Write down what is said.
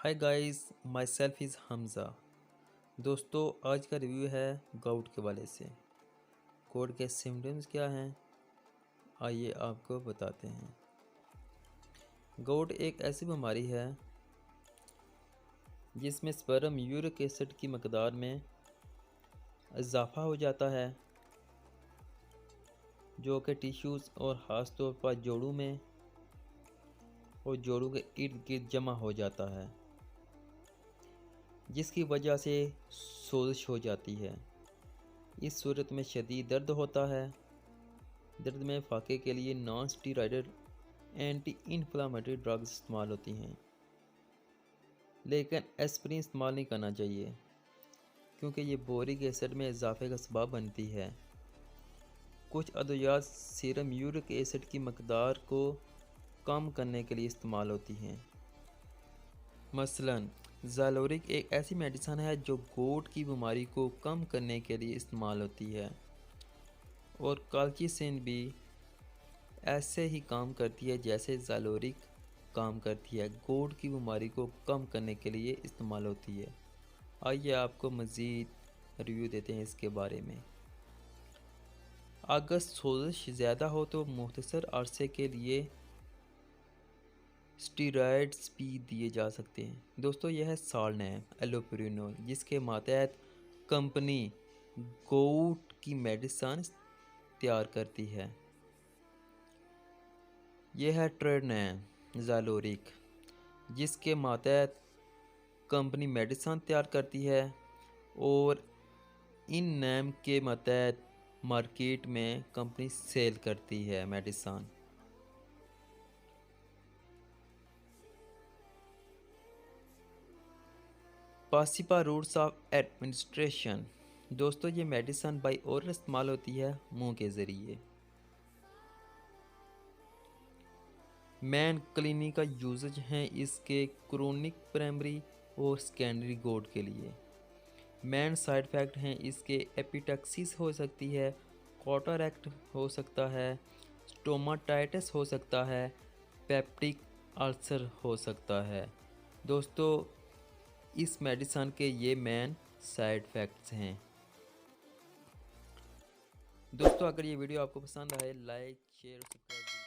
Hi guys, my self is Hamza. दोस्तों, आज का रिव्यू है गाउट के वाले से। गाउट के सिम्टम्स क्या हैं, आइए आपको बताते हैं। गाउट एक ऐसी बीमारी है जिसमें स्पर्म यूरिक एसिड की मकदार में इजाफा हो जाता है, जो कि टिश्यूज़ और ख़ास तौर पर जोड़ों में और जोड़ों के इर्द गिर्द जमा हो जाता है, जिसकी वजह से सोजिश हो जाती है। इस सूरत में शदीद दर्द होता है। दर्द में फाके के लिए non steroidal anti inflammatory drugs इस्तेमाल होती हैं, लेकिन एस्पिरिन इस्तेमाल नहीं करना चाहिए क्योंकि ये बोरिक एसिड में इजाफे का सबब बनती है। कुछ अद्वियात सीरम यूरिक एसिड की मकदार को कम करने के लिए इस्तेमाल होती हैं। मसलन ज़ैलोरिक एक ऐसी मेडिसिन है जो गोट की बीमारी को कम करने के लिए इस्तेमाल होती है, और कॉल्चिसिन भी ऐसे ही काम करती है जैसे ज़ैलोरिक काम करती है। गोट की बीमारी को कम करने के लिए इस्तेमाल होती है। आइए आपको मज़ीद रिव्यू देते हैं इसके बारे में। अगर सोजिश ज़्यादा हो तो मुख्तसर अरसे के लिए स्टीरॉयड्स भी दिए जा सकते हैं। दोस्तों, यह है साल्नैम एलोपेरिनोल, जिसके मातहत कंपनी गोट की मेडिसिन तैयार करती है। यह है ट्रेडनैम ज़ैलोरिक, जिसके मातहत कंपनी मेडिसिन तैयार करती है, और इन नैम के मातहत मार्केट में कंपनी सेल करती है मेडिसिन। पासिपा रूट्स ऑफ एडमिनिस्ट्रेशन। दोस्तों, ये मेडिसिन बाई ओरल इस्तेमाल होती है, मुंह के ज़रिए। मैन क्लिनिक का यूजेज हैं इसके क्रोनिक प्राइमरी और सेकेंडरी गोट के लिए। मैन साइड इफ़ेक्ट हैं इसके एपिटैक्सिस हो सकती है, कैटरैक्ट हो सकता है, स्टोमाटाइटिस हो सकता है, पेप्टिक अल्सर हो सकता है। दोस्तों, इस मेडिसिन के ये मेन साइड इफ़ेक्ट्स हैं। दोस्तों, अगर ये वीडियो आपको पसंद आए, लाइक शेयर और सब्सक्राइब